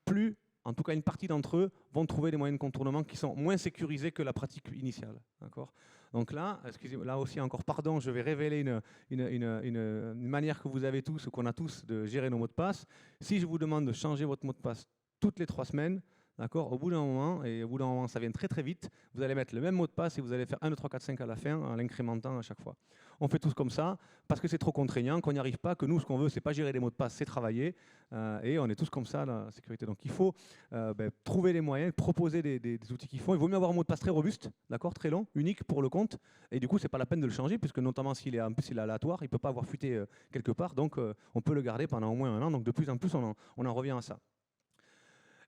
plus, en tout cas une partie d'entre eux, vont trouver des moyens de contournement qui sont moins sécurisés que la pratique initiale. D'accord ? Donc là, excusez-moi, là aussi encore, pardon, je vais révéler une manière que vous avez tous, ou qu'on a tous, de gérer nos mots de passe. Si je vous demande de changer votre mot de passe toutes les 3 semaines, d'accord, au bout d'un moment, ça vient très très vite, vous allez mettre le même mot de passe et vous allez faire 1, 2, 3, 4, 5 à la fin en l'incrémentant à chaque fois. On fait tous comme ça parce que c'est trop contraignant, qu'on n'y arrive pas, que nous, ce qu'on veut, c'est pas gérer des mots de passe, c'est travailler. Et on est tous comme ça, la sécurité. Donc il faut trouver les moyens, proposer des outils qu'il faut. Il vaut mieux avoir un mot de passe très robuste, d'accord, très long, unique pour le compte. Et du coup, c'est pas la peine de le changer, puisque notamment s'il est aléatoire, il ne peut pas avoir fuité quelque part. Donc on peut le garder pendant au moins 1 an. Donc de plus en plus, on en revient à ça.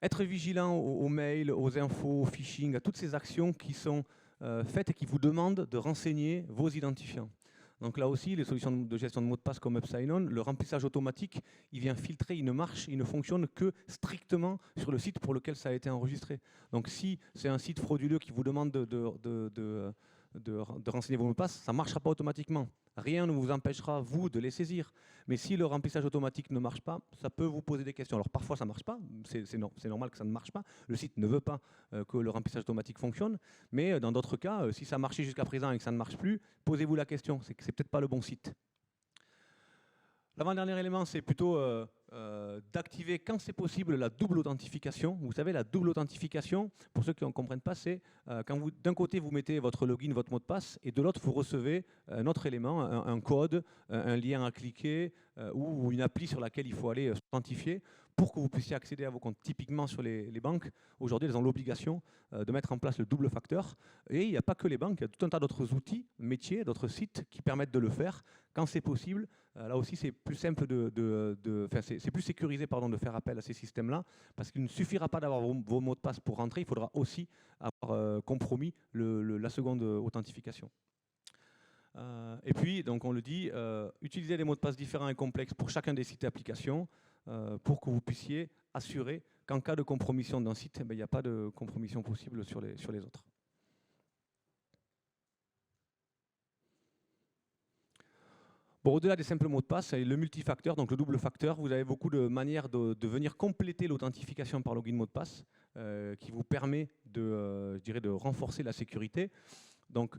Être vigilant aux mails, aux infos, au phishing, à toutes ces actions qui sont faites et qui vous demandent de renseigner vos identifiants. Donc là aussi, les solutions de gestion de mots de passe comme Epsilon, le remplissage automatique, il vient filtrer, il ne marche, il ne fonctionne que strictement sur le site pour lequel ça a été enregistré. Donc si c'est un site frauduleux qui vous demande de renseigner vos mots de passe, ça ne marchera pas automatiquement. Rien ne vous empêchera, vous, de les saisir. Mais si le remplissage automatique ne marche pas, ça peut vous poser des questions. Alors parfois, ça ne marche pas. C'est normal que ça ne marche pas. Le site ne veut pas que le remplissage automatique fonctionne. Mais dans d'autres cas, si ça marchait jusqu'à présent et que ça ne marche plus, posez-vous la question. C'est que ce n'est peut-être pas le bon site. L'avant-dernier élément, c'est plutôt d'activer, quand c'est possible, la double authentification. Vous savez, la double authentification, pour ceux qui ne comprennent pas, c'est quand d'un côté, vous mettez votre login, votre mot de passe, et de l'autre, vous recevez un autre élément, un code, un lien à cliquer ou une appli sur laquelle il faut aller s'authentifier pour que vous puissiez accéder à vos comptes. Typiquement sur les banques, aujourd'hui, elles ont l'obligation de mettre en place le double facteur. Et il n'y a pas que les banques, il y a tout un tas d'autres outils, métiers, d'autres sites qui permettent de le faire quand c'est possible. Là aussi, c'est plus simple c'est plus sécurisé de faire appel à ces systèmes-là, parce qu'il ne suffira pas d'avoir vos mots de passe pour rentrer, il faudra aussi avoir compromis la seconde authentification. Et puis, donc on le dit, utilisez des mots de passe différents et complexes pour chacun des sites et applications pour que vous puissiez assurer qu'en cas de compromission d'un site, il n'y a pas de compromission possible sur les autres. Bon, au-delà des simples mots de passe, le multifacteur, donc le double facteur, vous avez beaucoup de manières de venir compléter l'authentification par login mot de passe qui vous permet de renforcer la sécurité. Donc,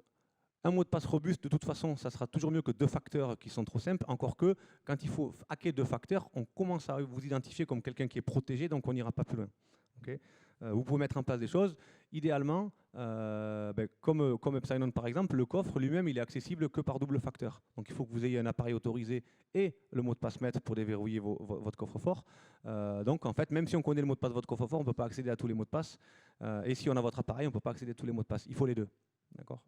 un mot de passe robuste, de toute façon, ça sera toujours mieux que deux facteurs qui sont trop simples, encore que quand il faut hacker deux facteurs, on commence à vous identifier comme quelqu'un qui est protégé, donc on n'ira pas plus loin. Okay, vous pouvez mettre en place des choses. Idéalement, comme Epsilon par exemple, le coffre lui-même, il est accessible que par double facteur. Donc il faut que vous ayez un appareil autorisé et le mot de passe maître pour déverrouiller votre coffre-fort. Donc en fait, même si on connaît le mot de passe de votre coffre-fort, on ne peut pas accéder à tous les mots de passe. Et si on a votre appareil, on ne peut pas accéder à tous les mots de passe. Il faut les deux. D'accord ?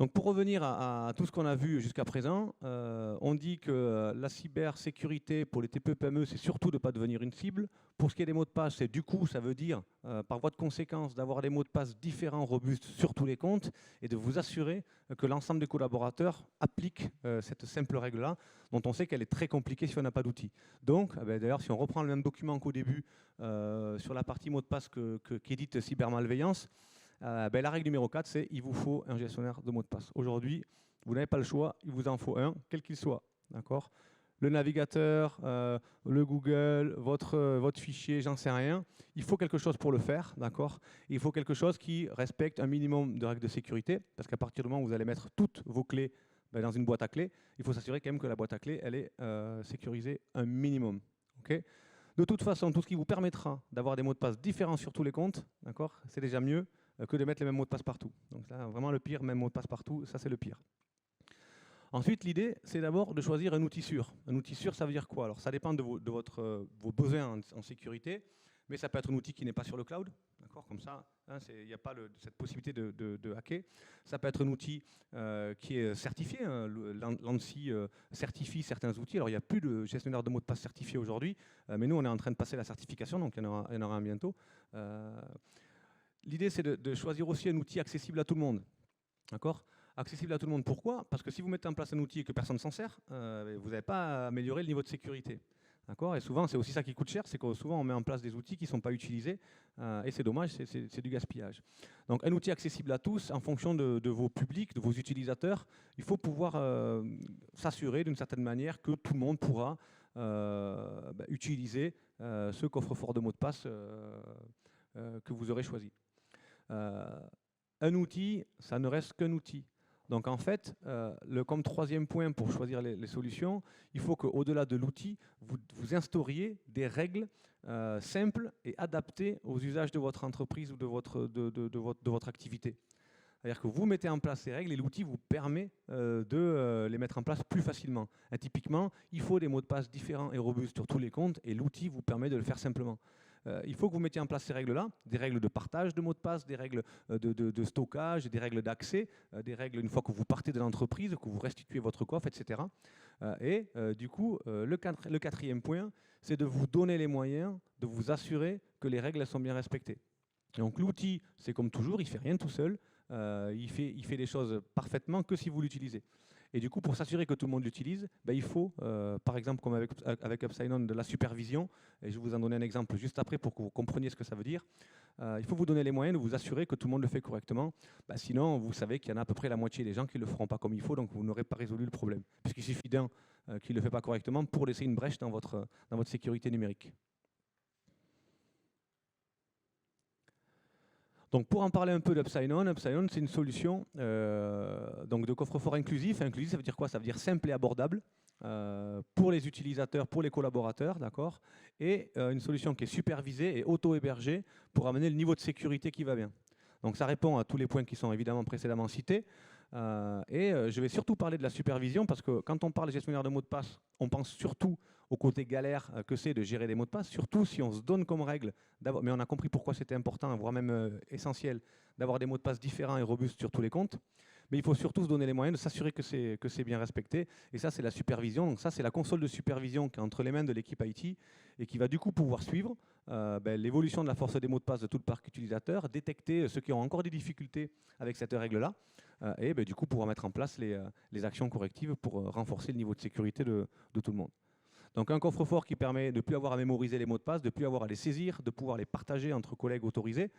Donc pour revenir à tout ce qu'on a vu jusqu'à présent, on dit que la cybersécurité pour les TPE-PME, c'est surtout de ne pas devenir une cible. Pour ce qui est des mots de passe, c'est du coup, ça veut dire, par voie de conséquence, d'avoir des mots de passe différents, robustes sur tous les comptes et de vous assurer que l'ensemble des collaborateurs appliquent cette simple règle-là, dont on sait qu'elle est très compliquée si on n'a pas d'outils. Donc, d'ailleurs, si on reprend le même document qu'au début, sur la partie mots de passe qu'édite Cybermalveillance, la règle numéro 4, c'est il vous faut un gestionnaire de mots de passe. Aujourd'hui, vous n'avez pas le choix, il vous en faut un, quel qu'il soit. D'accord ? Le navigateur, le Google, votre fichier, j'en sais rien. Il faut quelque chose pour le faire. D'accord ? Il faut quelque chose qui respecte un minimum de règles de sécurité, parce qu'à partir du moment où vous allez mettre toutes vos clés dans une boîte à clés, il faut s'assurer quand même que la boîte à clés, elle est sécurisée un minimum. Okay ? De toute façon, tout ce qui vous permettra d'avoir des mots de passe différents sur tous les comptes, d'accord, c'est déjà mieux que de mettre les mêmes mots de passe partout. Donc là, vraiment le pire, même mot de passe partout, ça c'est le pire. Ensuite, l'idée, c'est d'abord de choisir un outil sûr. Un outil sûr, ça veut dire quoi? Alors ça dépend de vos besoins en sécurité, mais ça peut être un outil qui n'est pas sur le cloud, d'accord, comme ça, hein, il n'y a pas cette possibilité de hacker. Ça peut être un outil qui est certifié, hein, l'ANSSI certifie certains outils. Alors il n'y a plus de gestionnaire de mots de passe certifié aujourd'hui, mais nous on est en train de passer la certification, donc il y en aura un bientôt. L'idée, c'est de choisir aussi un outil accessible à tout le monde. D'accord ? Accessible à tout le monde, pourquoi ? Parce que si vous mettez en place un outil et que personne ne s'en sert, vous n'avez pas amélioré le niveau de sécurité. D'accord ? Et souvent, c'est aussi ça qui coûte cher, c'est que souvent on met en place des outils qui ne sont pas utilisés, et c'est dommage, c'est du gaspillage. Donc un outil accessible à tous, en fonction de vos publics, de vos utilisateurs, il faut pouvoir s'assurer d'une certaine manière que tout le monde pourra utiliser ce coffre-fort de mots de passe que vous aurez choisi. Un outil, ça ne reste qu'un outil. Donc en fait, comme troisième point pour choisir les solutions, il faut qu'au-delà de l'outil, vous instauriez des règles simples et adaptées aux usages de votre entreprise ou de votre activité. C'est-à-dire que vous mettez en place ces règles et l'outil vous permet de les mettre en place plus facilement. Et typiquement, il faut des mots de passe différents et robustes sur tous les comptes et l'outil vous permet de le faire simplement. il faut que vous mettiez en place ces règles-là, des règles de partage de mots de passe, des règles de stockage, des règles d'accès, des règles une fois que vous partez de l'entreprise, que vous restituez votre coffre, etc. Du coup, le quatrième point, c'est de vous donner les moyens de vous assurer que les règles sont bien respectées. Donc l'outil, c'est comme toujours, il ne fait rien tout seul, il fait les choses parfaitement que si vous l'utilisez. Et du coup, pour s'assurer que tout le monde l'utilise, il faut, par exemple, comme avec Upsign-On, de la supervision. Et je vais vous en donner un exemple juste après pour que vous compreniez ce que ça veut dire. Il faut vous donner les moyens de vous assurer que tout le monde le fait correctement. Sinon, vous savez qu'il y en a à peu près la moitié des gens qui ne le feront pas comme il faut, donc vous n'aurez pas résolu le problème. Puisqu'il suffit d'un qui ne le fait pas correctement pour laisser une brèche dans votre sécurité numérique. Donc pour en parler un peu d'Upsign-On, Upsign-On c'est une solution donc de coffre-fort inclusif. Inclusif, ça veut dire quoi? Ça veut dire simple et abordable pour les utilisateurs, pour les collaborateurs, d'accord? Et une solution qui est supervisée et auto-hébergée pour amener le niveau de sécurité qui va bien. Donc ça répond à tous les points qui sont évidemment précédemment cités. Je vais surtout parler de la supervision parce que quand on parle de gestionnaire de mots de passe, on pense surtout au côté galère que c'est de gérer des mots de passe, surtout si on se donne comme règle, mais on a compris pourquoi c'était important, voire même essentiel, d'avoir des mots de passe différents et robustes sur tous les comptes. Mais il faut surtout se donner les moyens de s'assurer que c'est bien respecté. Et ça, c'est la supervision. Donc ça, c'est la console de supervision qui est entre les mains de l'équipe IT et qui va du coup pouvoir suivre l'évolution de la force des mots de passe de tout le parc utilisateur, détecter ceux qui ont encore des difficultés avec cette règle-là, et du coup pouvoir mettre en place les actions correctives pour renforcer le niveau de sécurité de tout le monde. Donc un coffre-fort qui permet de ne plus avoir à mémoriser les mots de passe, de ne plus avoir à les saisir, de pouvoir les partager entre collègues autorisés,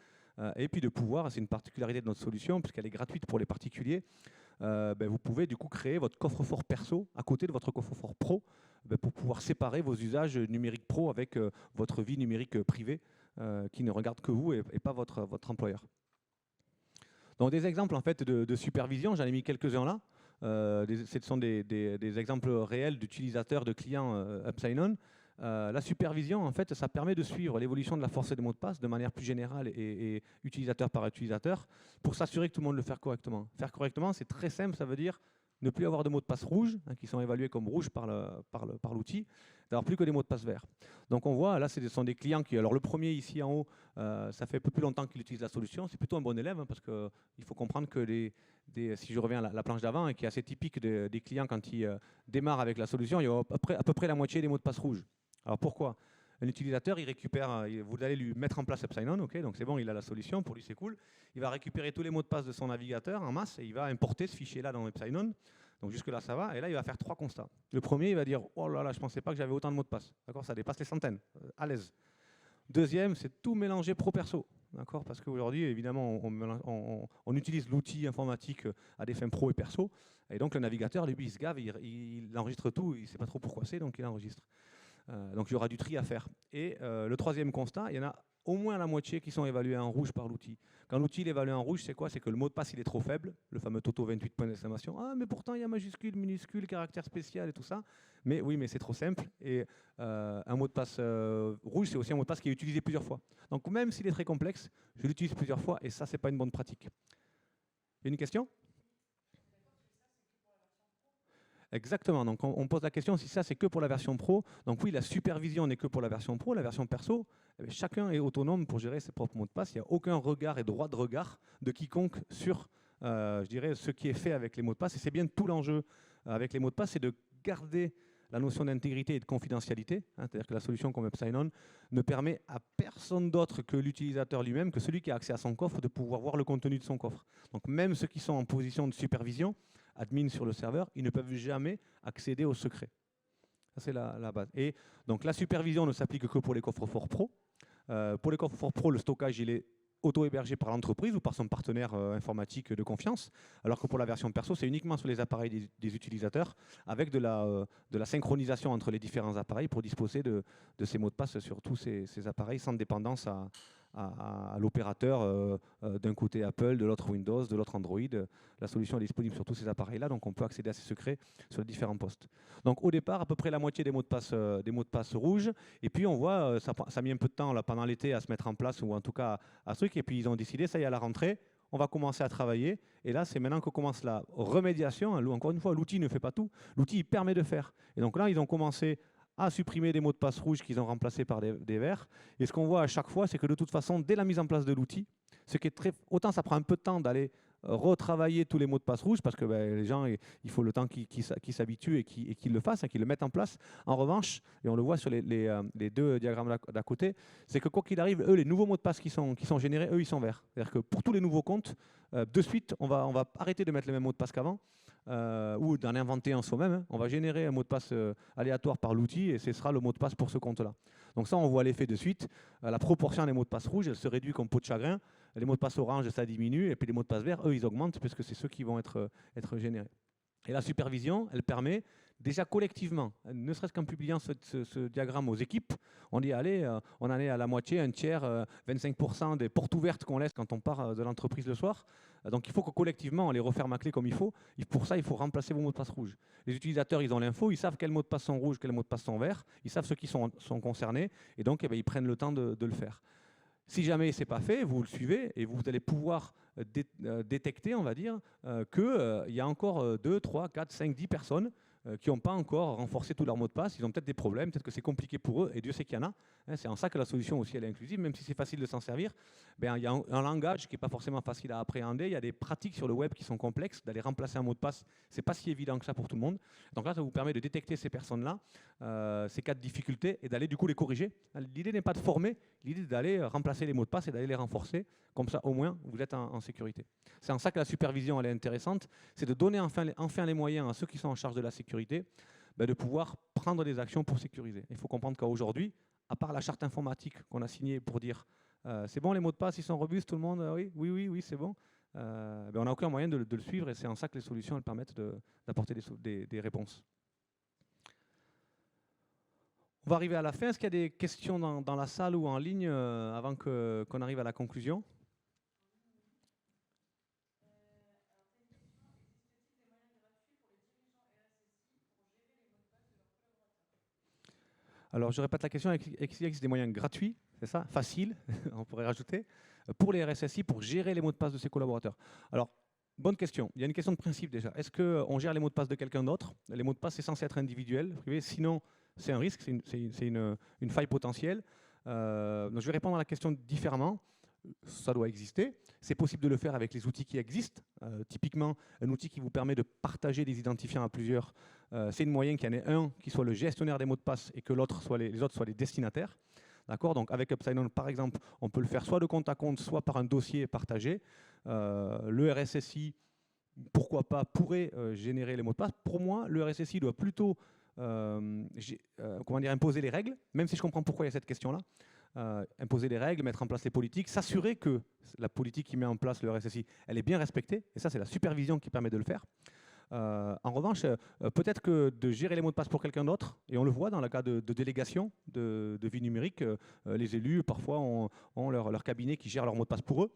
et puis de pouvoir, c'est une particularité de notre solution, puisqu'elle est gratuite pour les particuliers, vous pouvez du coup créer votre coffre-fort perso à côté de votre coffre-fort pro, pour pouvoir séparer vos usages numériques pro avec votre vie numérique privée, qui ne regarde que vous et pas votre employeur. Donc des exemples en fait de supervision, j'en ai mis quelques-uns là. Ce sont des exemples réels d'utilisateurs, de clients Upsign-On. La supervision, en fait, ça permet de suivre l'évolution de la force des mots de passe de manière plus générale et utilisateur par utilisateur pour s'assurer que tout le monde le fait correctement. Faire correctement, c'est très simple, ça veut dire ne plus avoir de mots de passe rouges, qui sont évalués comme rouges par l'outil, d'avoir plus que des mots de passe verts. Donc on voit, là, ce sont des clients qui... Alors le premier ici en haut, ça fait un peu plus longtemps qu'il utilise la solution, c'est plutôt un bon élève, parce qu'il faut comprendre que si je reviens à la planche d'avant, qui est assez typique des clients quand ils démarrent avec la solution, il y a à peu près la moitié des mots de passe rouges. Alors pourquoi? Un utilisateur, il récupère, vous allez lui mettre en place Upsign-On, okay, donc c'est bon, il a la solution, pour lui c'est cool. Il va récupérer tous les mots de passe de son navigateur en masse et il va importer ce fichier-là dans Upsign-On. Donc jusque-là, ça va. Et là, il va faire 3 constats. Le premier, il va dire « Oh là là, je ne pensais pas que j'avais autant de mots de passe. » D'accord, ça dépasse les centaines, à l'aise. Deuxième, c'est tout mélanger pro-perso. D'accord, parce qu'aujourd'hui, évidemment, on utilise l'outil informatique à des fins pro et perso. Et donc, le navigateur, lui, il se gave, il enregistre tout, il ne sait pas trop pourquoi c'est, donc il enregistre. Donc il y aura du tri à faire. Et le troisième constat, il y en a au moins la moitié qui sont évalués en rouge par l'outil. Quand l'outil est évalué en rouge, c'est quoi? C'est que le mot de passe il est trop faible, le fameux Toto 28 points d'exclamation. Ah mais pourtant il y a majuscule, minuscule, caractère spécial et tout ça. Mais oui, mais c'est trop simple. Et un mot de passe rouge, c'est aussi un mot de passe qui est utilisé plusieurs fois. Donc même s'il est très complexe, je l'utilise plusieurs fois et ça, c'est pas une bonne pratique. Une question? Exactement, donc on pose la question si ça c'est que pour la version pro. Donc oui, la supervision n'est que pour la version pro, la version perso, chacun est autonome pour gérer ses propres mots de passe. Il n'y a aucun regard et droit de regard de quiconque sur je dirais, ce qui est fait avec les mots de passe. Et c'est bien tout l'enjeu avec les mots de passe, c'est de garder la notion d'intégrité et de confidentialité. C'est-à-dire que la solution comme Upsign-On ne permet à personne d'autre que l'utilisateur lui-même, que celui qui a accès à son coffre, de pouvoir voir le contenu de son coffre. Donc même ceux qui sont en position de supervision, admin sur le serveur, ils ne peuvent jamais accéder au secret. Ça, c'est la base. Et donc, la supervision ne s'applique que pour les coffres forts pro. Pour les coffres forts pro, le stockage, il est auto-hébergé par l'entreprise ou par son partenaire informatique de confiance, alors que pour la version perso, c'est uniquement sur les appareils des utilisateurs, avec de la synchronisation entre les différents appareils pour disposer de ces mots de passe sur tous ces appareils sans dépendance à l'opérateur d'un côté Apple, de l'autre Windows, de l'autre Android. La solution est disponible sur tous ces appareils-là, donc on peut accéder à ces secrets sur les différents postes. Donc au départ, à peu près la moitié des mots de passe rouges, et puis on voit, ça a mis un peu de temps là, pendant l'été à se mettre en place, ou en tout cas à ce truc, et puis ils ont décidé, ça y est, à la rentrée, on va commencer à travailler, et là c'est maintenant que commence la remédiation. Encore une fois, l'outil ne fait pas tout, l'outil permet de faire. Et donc là, ils ont commencé à supprimer des mots de passe rouges qu'ils ont remplacés par des verts. Et ce qu'on voit à chaque fois, c'est que de toute façon, dès la mise en place de l'outil, ce qui est autant ça prend un peu de temps d'aller retravailler tous les mots de passe rouges parce que les gens, il faut le temps qu'ils s'habituent et qu'ils le fassent, qu'ils le mettent en place. En revanche, et on le voit sur les deux diagrammes d'à côté, c'est que quoi qu'il arrive, eux, les nouveaux mots de passe qui sont générés, eux, ils sont verts. C'est-à-dire que pour tous les nouveaux comptes, de suite, on va arrêter de mettre les mêmes mots de passe qu'avant. Ou d'en inventer un soi-même. Hein. On va générer un mot de passe aléatoire par l'outil et ce sera le mot de passe pour ce compte-là. Donc ça, on voit l'effet de suite. La proportion des mots de passe rouges, elle se réduit comme peau de chagrin. Les mots de passe orange, ça diminue. Et puis les mots de passe verts, eux, ils augmentent puisque c'est ceux qui vont être générés. Et la supervision, elle permet déjà collectivement, ne serait-ce qu'en publiant ce diagramme aux équipes, on dit allez, on en est à la moitié, un tiers, 25% des portes ouvertes qu'on laisse quand on part de l'entreprise le soir. Donc il faut que collectivement on les referme à clé comme il faut. Et pour ça, il faut remplacer vos mots de passe rouges. Les utilisateurs, ils ont l'info, ils savent quels mots de passe sont rouges, quels mots de passe sont verts, ils savent ceux qui sont concernés, et donc ils prennent le temps de le faire. Si jamais ce n'est pas fait, vous le suivez et vous allez pouvoir détecter, on va dire, qu'il y a encore 2, 3, 4, 5, 10 personnes qui n'ont pas encore renforcé tous leurs mots de passe. Ils ont peut-être des problèmes, peut-être que c'est compliqué pour eux, et Dieu sait qu'il y en a. C'est en ça que la solution aussi elle est inclusive, même si c'est facile de s'en servir. Il y a un langage qui n'est pas forcément facile à appréhender. Il y a des pratiques sur le web qui sont complexes. D'aller remplacer un mot de passe, ce n'est pas si évident que ça pour tout le monde. Donc là, ça vous permet de détecter ces personnes-là, ces cas de difficulté, et d'aller du coup les corriger. L'idée n'est pas de former, l'idée est d'aller remplacer les mots de passe et d'aller les renforcer. Comme ça, au moins, vous êtes en sécurité. C'est en ça que la supervision elle est intéressante, c'est de donner enfin les moyens à ceux qui sont en charge de la sécurité de pouvoir prendre des actions pour sécuriser. Il faut comprendre qu'aujourd'hui, à part la charte informatique qu'on a signée pour dire c'est bon, les mots de passe, ils sont robustes, tout le monde, oui, c'est bon, on n'a aucun moyen de le suivre et c'est en ça que les solutions elles permettent d'apporter des réponses. On va arriver à la fin. Est-ce qu'il y a des questions dans la salle ou en ligne avant qu'on arrive à la conclusion ? Alors, je répète la question, est-ce qu'il existe des moyens gratuits, c'est ça, faciles, on pourrait rajouter, pour les RSSI, pour gérer les mots de passe de ses collaborateurs? Alors, bonne question. Il y a une question de principe déjà. Est-ce qu'on gère les mots de passe de quelqu'un d'autre? Les mots de passe, c'est censé être individuel, privé, sinon c'est un risque, c'est une faille potentielle. Donc, je vais répondre à la question différemment. Ça doit exister. C'est possible de le faire avec les outils qui existent. Typiquement, un outil qui vous permet de partager des identifiants à plusieurs, c'est une moyenne qu'il y en ait un qui soit le gestionnaire des mots de passe et que les autres soient les destinataires. D'accord. Donc avec Upsign-On, par exemple, on peut le faire soit de compte à compte, soit par un dossier partagé. Le RSSI, pourquoi pas, pourrait générer les mots de passe. Pour moi, le RSSI doit plutôt imposer les règles, même si je comprends pourquoi il y a cette question-là. Imposer les règles, mettre en place les politiques, s'assurer que la politique qui met en place le RSSI, elle est bien respectée, et ça c'est la supervision qui permet de le faire. En revanche, peut-être que de gérer les mots de passe pour quelqu'un d'autre, et on le voit dans le cas de délégation de vie numérique, les élus parfois ont leur cabinet qui gère leurs mots de passe pour eux,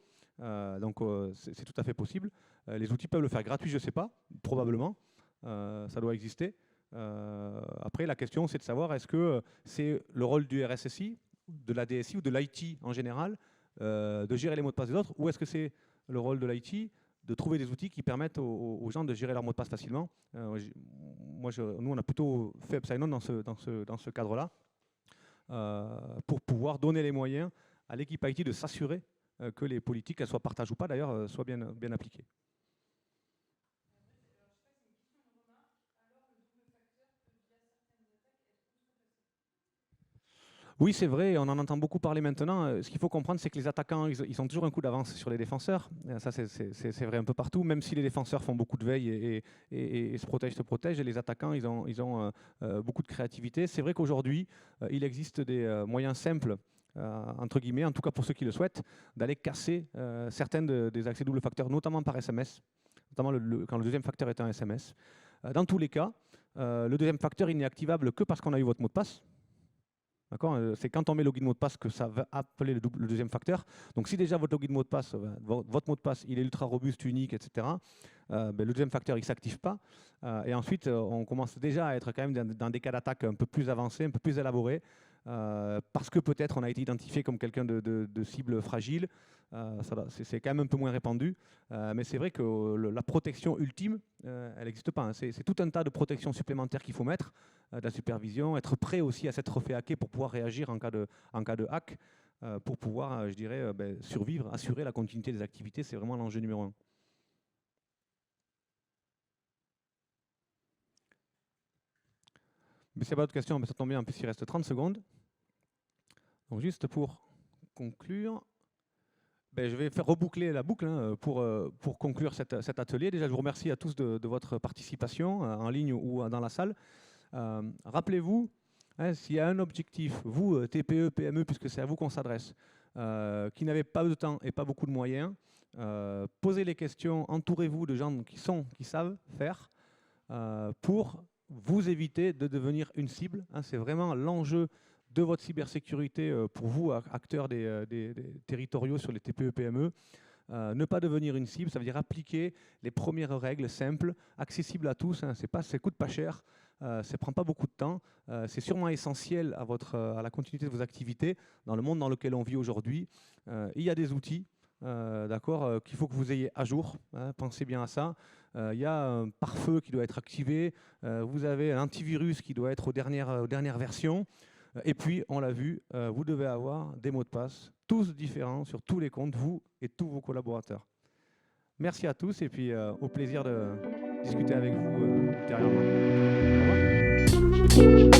donc c'est tout à fait possible. Les outils peuvent le faire gratuit, je ne sais pas, probablement, ça doit exister. Après la question c'est de savoir est-ce que c'est le rôle du RSSI, de la DSI ou de l'IT en général, de gérer les mots de passe des autres, ou est-ce que c'est le rôle de l'IT de trouver des outils qui permettent aux gens de gérer leurs mots de passe facilement. Nous, on a plutôt fait Upsign-On dans ce cadre-là, pour pouvoir donner les moyens à l'équipe IT de s'assurer que les politiques, qu'elles soient partagées ou pas d'ailleurs, soient bien appliquées. Oui, c'est vrai, on en entend beaucoup parler maintenant. Ce qu'il faut comprendre, c'est que les attaquants, ils ont toujours un coup d'avance sur les défenseurs. Ça, c'est vrai un peu partout. Même si les défenseurs font beaucoup de veille et se protègent, les attaquants, ils ont beaucoup de créativité. C'est vrai qu'aujourd'hui, il existe des moyens simples, entre guillemets, en tout cas pour ceux qui le souhaitent, d'aller casser certains des accès double facteur, notamment par SMS, notamment quand le deuxième facteur est un SMS. Dans tous les cas, le deuxième facteur, il n'est activable que parce qu'on a eu votre mot de passe. C'est quand on met login mot de passe que ça va appeler le deuxième facteur. Donc si déjà votre login mot de passe, votre mot de passe, il est ultra robuste, unique, etc., le deuxième facteur il ne s'active pas. Et ensuite, on commence déjà à être quand même dans des cas d'attaque un peu plus avancés, un peu plus élaborés, parce que peut-être on a été identifié comme quelqu'un de cible fragile. C'est quand même un peu moins répandu. Mais c'est vrai que la protection ultime, elle n'existe pas. Hein. C'est tout un tas de protections supplémentaires qu'il faut mettre. de la supervision, être prêt aussi à s'être fait hacker pour pouvoir réagir en cas de hack, pour pouvoir, je dirais, survivre, assurer la continuité des activités. C'est vraiment l'enjeu numéro un. Mais s'il n'y a pas d'autres questions, ça tombe bien, en plus il reste 30 secondes. Donc juste pour conclure, je vais faire reboucler la boucle pour conclure cet atelier. Déjà, je vous remercie à tous de votre participation en ligne ou dans la salle. Rappelez-vous, s'il y a un objectif, vous, TPE, PME, puisque c'est à vous qu'on s'adresse, qui n'avez pas de temps et pas beaucoup de moyens, posez les questions, entourez-vous de gens qui savent faire pour vous éviter de devenir une cible. C'est vraiment l'enjeu de votre cybersécurité pour vous, acteurs des territoriaux sur les TPE-PME. Ne pas devenir une cible, ça veut dire appliquer les premières règles simples, accessibles à tous. Ça ne coûte pas cher, ça ne prend pas beaucoup de temps. C'est sûrement essentiel à la continuité de vos activités dans le monde dans lequel on vit aujourd'hui. Il y a des outils qu'il faut que vous ayez à jour. Pensez bien à ça. Il y a un pare-feu qui doit être activé. Vous avez un antivirus qui doit être aux dernières versions. Et puis, on l'a vu, vous devez avoir des mots de passe, tous différents sur tous les comptes, vous et tous vos collaborateurs. Merci à tous et puis au plaisir de discuter avec vous ultérieurement. Au revoir.